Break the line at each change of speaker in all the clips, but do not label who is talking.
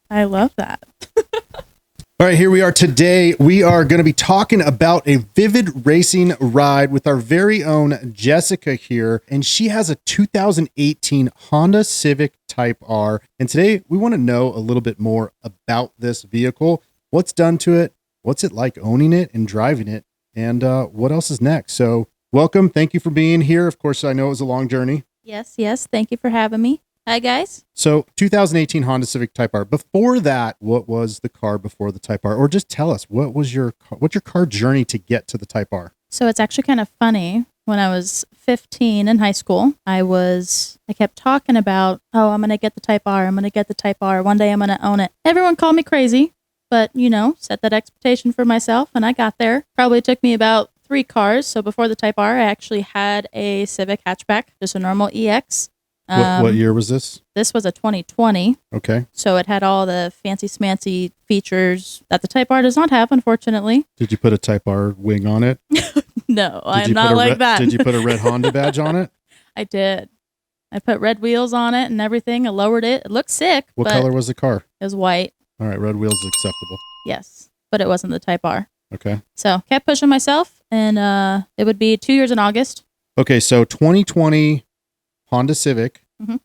I love that.
All right, here we are today. We are going to be talking about a vivid racing ride with our very own Jessica here. And she has a 2018 Honda Civic Type-R. And today we want to know a little bit more about this vehicle, what's done to it, what's it like owning it and driving it, and what else is next. So welcome. Thank you for being here. Of course, I know it was a long journey.
Yes. Thank you for having me. Hi, guys.
So 2018 Honda Civic Type-R. Before that, what was the car before the Type-R? Or just tell us, what's your car journey to get to the Type-R?
So it's actually kind of funny. When I was 15 in high school, I kept talking about, I'm going to get the Type-R. I'm going to get the Type-R. One day I'm going to own it. Everyone called me crazy, but, set that expectation for myself, and I got there. Probably took me about 3 cars. So before the Type-R, I actually had a Civic hatchback, just a normal EX.
What year was this?
This was a 2020.
Okay.
So it had all the fancy smancy features that the Type-R does not have, unfortunately.
Did you put a Type-R wing on it?
No, I'm not like that.
Did you put a red Honda badge on it?
I did. I put red wheels on it and everything. I lowered it. It looked sick.
What color was the car?
It was white.
All right, red wheels is acceptable.
Yes, but it wasn't the Type-R.
Okay.
So kept pushing myself, and it would be 2 years in August.
Okay, so 2020 Honda Civic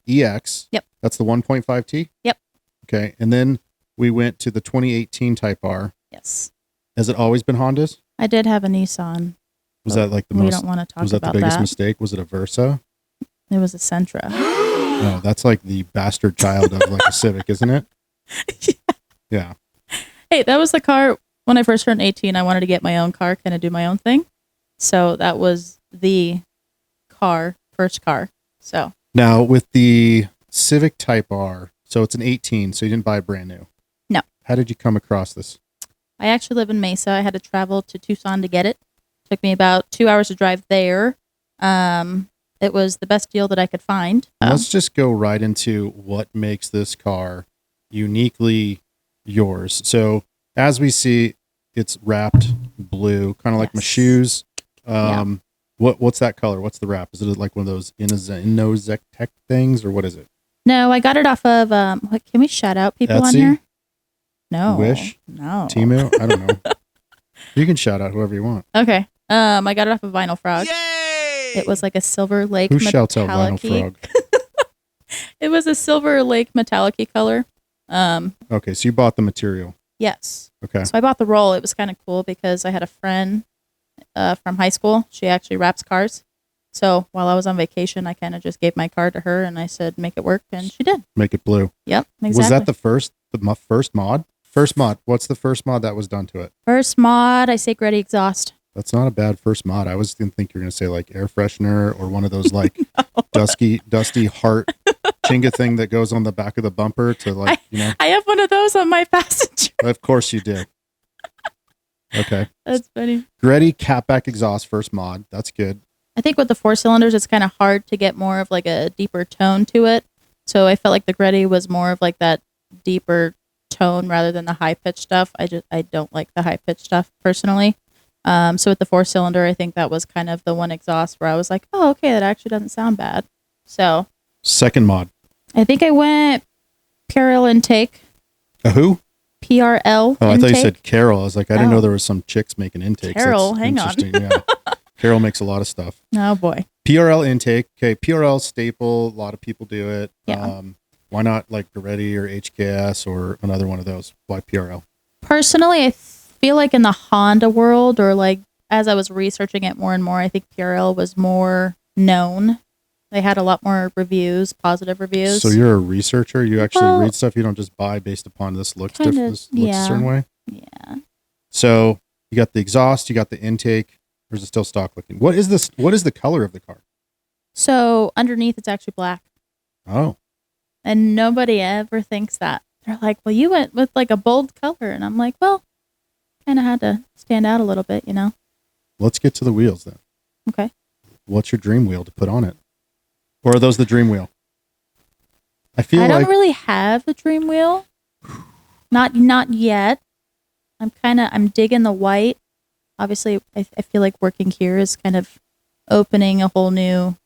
EX.
Yep.
That's the 1.5T?
Yep.
Okay, and then we went to the 2018 Type-R.
Yes.
Has it always been Hondas?
I did have a Nissan.
Was that like the
we
most?
Don't want to talk
was that
about
the biggest
that.
mistake? Was it a Versa?
It was a Sentra.
No, that's like the bastard child of like a Civic, isn't it? Yeah.
Hey, that was the car when I first turned 18. I wanted to get my own car, kind of do my own thing. So that was the first car. So
now with the Civic Type-R, so it's an 18, so you didn't buy it brand new.
No.
How did you come across this?
I actually live in Mesa. I had to travel to Tucson to get it. Took me about 2 hours to drive there. It was the best deal that I could find.
Let's just go right into what makes this car uniquely yours. So as we see, it's wrapped blue, kind of like my shoes. What's that color? What's the wrap? Is it like one of those Inozec things, or what is it?
No, I got it off of, can we shout out people
Etsy?
on here? No.
Wish?
No.
Temu? I don't know. You can shout out whoever you want.
Okay. I got it off of Vinyl Frog.
Yay!
It was like a Silver Lake
Who shouts out Vinyl Frog?
It was a Silver Lake metallic-y color.
Okay, so you bought the material.
Yes.
Okay.
So I bought the roll. It was kind of cool because I had a friend from high school. She actually wraps cars. So while I was on vacation, I kind of just gave my car to her and I said, make it work. And she did.
Make it blue.
Yep, exactly.
Was that the first mod? First mod. What's the first mod that was done to it?
First mod, I say Gretty exhaust.
That's not a bad first mod. I was going to think you're going to say like air freshener or one of those like dusty heart Chinga thing that goes on the back of the bumper to like,
I have one of those on my passenger.
Of course you did. Okay.
That's funny.
Gretty catback exhaust first mod. That's good.
I think with the 4 cylinders, it's kind of hard to get more of like a deeper tone to it. So I felt like the Gretty was more of like that deeper tone rather than the high pitched stuff. I don't like the high pitched stuff personally. So with the 4 cylinder, I think that was kind of the one exhaust where I was like, oh, okay, that actually doesn't sound bad. So
second mod.
I think I went PRL Intake.
A who?
PRL
Oh, I
Intake.
thought you said Carol. I was like, I didn't know there was some chicks making intakes.
Carol,
That's
hang on.
interesting. Yeah. Carol makes a lot of stuff.
Oh boy.
PRL Intake. Okay, PRL staple. A lot of people do it.
Yeah.
Why not like Goretti or HKS or another one of those? Why PRL?
Personally, I feel like in the Honda world, or like as I was researching it more and more, I think PRL was more known. They had a lot more reviews, positive reviews.
So you're a researcher? You actually read stuff? You don't just buy based upon this looks different, this looks a certain way?
Yeah.
So you got the exhaust, you got the intake, or is it still stock looking? What is this? What is the color of the car?
So underneath it's actually black.
Oh.
And nobody ever thinks that. They're like, well, you went with like a bold color. And I'm like, well, kind of had to stand out a little bit,
Let's get to the wheels then.
Okay.
What's your dream wheel to put on it? Or are those the dream wheel? I
don't really have the dream wheel. Not yet. I'm digging the white. Obviously, I feel like working here is kind of opening a whole new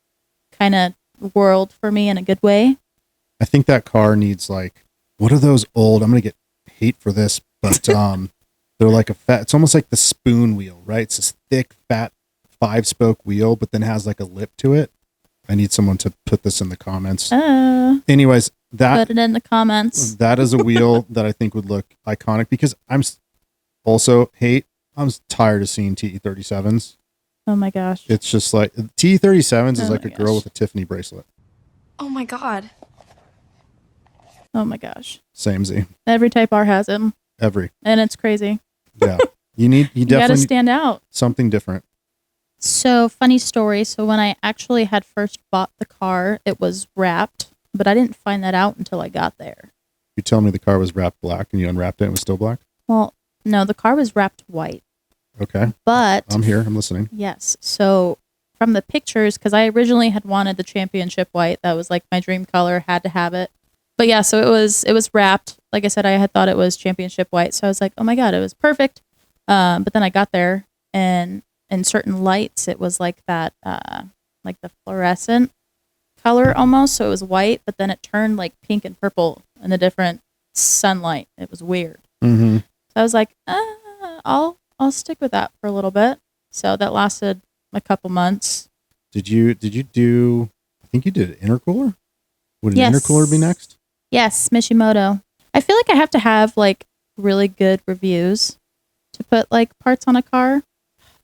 kind of world for me in a good way.
I think that car needs like, what are those old? I'm gonna get hate for this, but they're like it's almost like the spoon wheel, right? It's this thick, fat 5-spoke wheel, but then has like a lip to it. I need someone to put this in the comments. Anyways,
put it in the comments.
That is a wheel that I think would look iconic because I'm tired of seeing TE37s.
Oh my gosh.
It's just like TE37s is like a girl with a Tiffany bracelet.
Oh my God.
Oh my gosh.
Samey.
Every Type R has them.
And
it's crazy.
Yeah. You definitely
gotta stand out.
Something different.
So funny story. So when I actually had first bought the car, it was wrapped, but I didn't find that out until I got there.
You tell me the car was wrapped black and you unwrapped it and it was still black?
Well, no, the car was wrapped white.
Okay.
But
I'm here. I'm listening.
Yes. So from the pictures, because I originally had wanted the championship white. That was like my dream color, had to have it. But yeah, so it was wrapped. Like I said, I had thought it was championship white. So I was like, oh my God, it was perfect. But then I got there and in certain lights, it was like that, like the fluorescent color almost. So it was white, but then it turned like pink and purple in a different sunlight. It was weird.
Mm-hmm.
So I was like, I'll stick with that for a little bit. So that lasted a couple months.
Did you do, I think you did an intercooler? Would an intercooler be next?
Yes, Mishimoto. I feel like I have to have like really good reviews to put like parts on a car.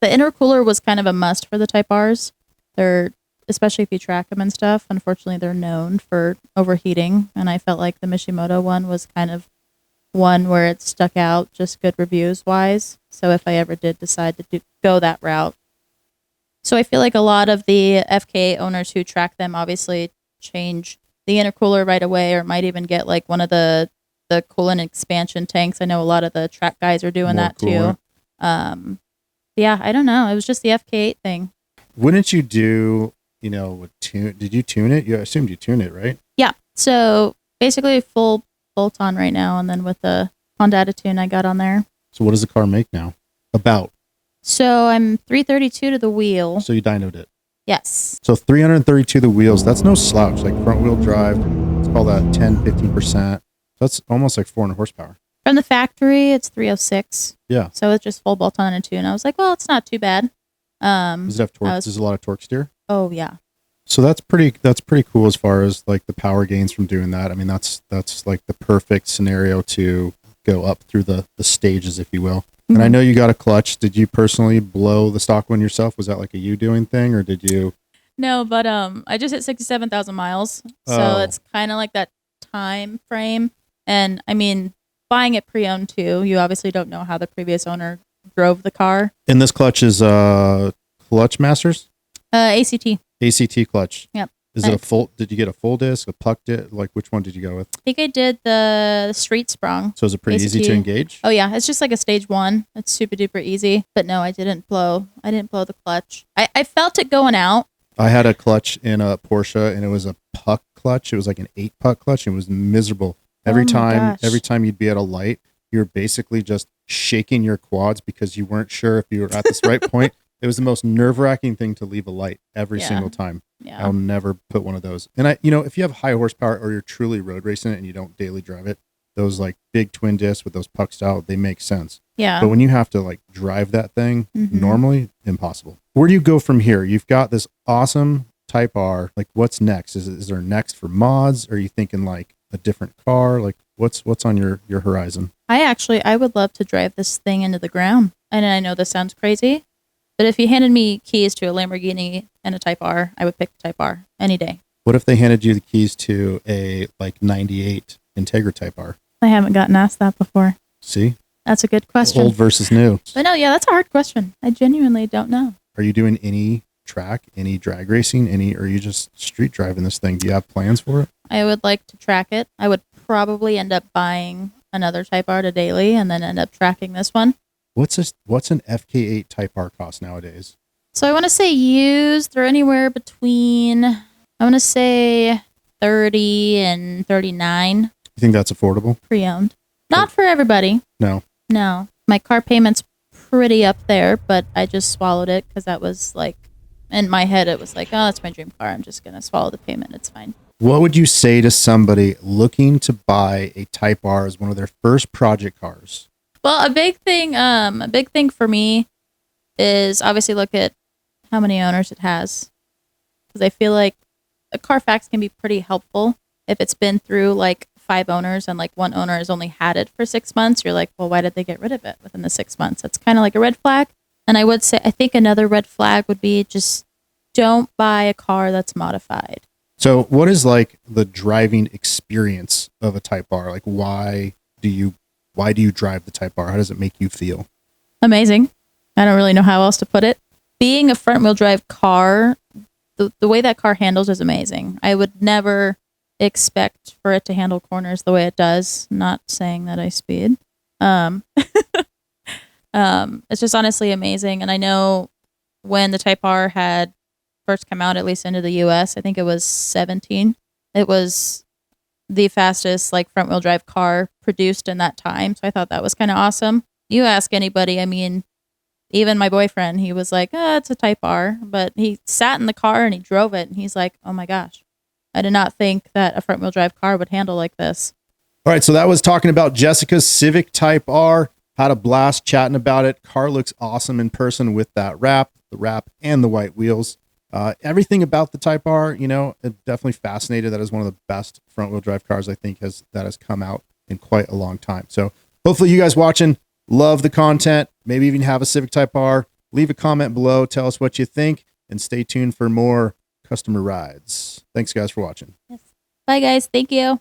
The intercooler was kind of a must for the Type Rs. They're, especially if you track them and stuff, unfortunately they're known for overheating. And I felt like the Mishimoto one was kind of one where it stuck out, just good reviews wise. So if I ever did decide to go that route. So I feel like a lot of the FK8 owners who track them obviously change the intercooler right away, or might even get like one of the coolant expansion tanks. I know a lot of the track guys are doing that too. Yeah, I don't know. It was just the FK8 thing.
Wouldn't you do, did you tune it? I assumed you tuned it, right?
Yeah. So basically full bolt-on right now, and then with the Honda Attitude I got on there.
So what does the car make now? About?
So I'm 332 to the wheel.
So you dynoed it?
Yes.
So 332 to the wheels, that's no slouch. Like front wheel drive, let's call that 10, 15%. That's almost like 400 horsepower.
From the factory, it's 306.
Yeah.
So it's just full bolt-on and 2. And I was like, well, it's not too bad.
Does it have torque? Does a lot of torque steer?
Oh, yeah.
So that's pretty cool as far as like the power gains from doing that. I mean, that's like the perfect scenario to go up through the stages, if you will. Mm-hmm. And I know you got a clutch. Did you personally blow the stock one yourself? Was that like a you doing thing, or did you?
No, but I just hit 67,000 miles. So it's kind of like that time frame. And I mean, buying it pre-owned too, you obviously don't know how the previous owner drove the car.
And this clutch is Clutch Masters? ACT clutch.
Yep.
Is it a full? Did you get a full disc, a puck disc? Like which one did you go with?
I think I did the street sprung.
So is it pretty easy to engage?
Oh yeah, it's just like a stage 1. It's super duper easy. But no, I didn't blow the clutch. I felt it going out.
I had a clutch in a Porsche, and it was a puck clutch. It was like an 8-puck clutch. It was miserable. Every time you'd be at a light, you were basically just shaking your quads because you weren't sure if you were at this right point. It was the most nerve-wracking thing to leave a light every single time. Yeah. I'll never put one of those. And if you have high horsepower or you're truly road racing it and you don't daily drive it, those like big twin discs with those puck style, they make sense.
Yeah.
But when you have to like drive that thing, normally impossible. Where do you go from here? You've got this awesome Type R. Like what's next? Is there next for mods? Are you thinking like a different car? Like what's on your horizon?
I would love to drive this thing into the ground. And I know this sounds crazy, but if you handed me keys to a Lamborghini and a Type R, I would pick the Type R any day.
What if they handed you the keys to a like 98 Integra Type R?
I haven't gotten asked that before.
See?
That's a good question.
Old versus new.
But no, yeah, that's a hard question. I genuinely don't know.
Are you doing any track, any drag racing, or are you just street driving this thing? Do you have plans for it?
I would like to track it. I would probably end up buying another Type R to daily and then end up tracking this one.
What's an FK8 Type R cost nowadays?
So I want to say used, they're anywhere between, I want to say 30 and 39.
You think that's affordable?
Pre-owned. Not for everybody.
No.
My car payment's pretty up there, but I just swallowed it because that was like in my head, it was like, oh, that's my dream car. I'm just going to swallow the payment. It's fine.
What would you say to somebody looking to buy a Type R as one of their first project cars?
Well, a big thing for me is obviously look at how many owners it has. Because I feel like a Carfax can be pretty helpful if it's been through like 5 owners and like one owner has only had it for 6 months. You're like, well, why did they get rid of it within the 6 months? That's kind of like a red flag. And I would say, I think another red flag would be just don't buy a car that's modified.
So what is like the driving experience of a Type R? Like why do you drive the Type R? How does it make you feel?
Amazing. I don't really know how else to put it. Being a front wheel drive car, the way that car handles is amazing. I would never expect for it to handle corners the way it does. Not saying that I speed. It's just honestly amazing. And I know when the Type R had first come out, at least into the US, I think it was 17. It was the fastest like front wheel drive car produced in that time. So I thought that was kind of awesome. You ask anybody, I mean, even my boyfriend, he was like, it's a Type R, but he sat in the car and he drove it and he's like, oh my gosh, I did not think that a front wheel drive car would handle like this.
All right. So that was talking about Jessica's Civic Type R. Had a blast chatting about it. Car looks awesome in person with that the wrap and the white wheels. Everything about the Type R, it definitely fascinated. That is one of the best front wheel drive cars I think has come out in quite a long time. So hopefully you guys watching love the content, maybe even have a Civic Type R. Leave a comment below. Tell us what you think and stay tuned for more customer rides. Thanks guys for watching.
Yes. Bye guys. Thank you.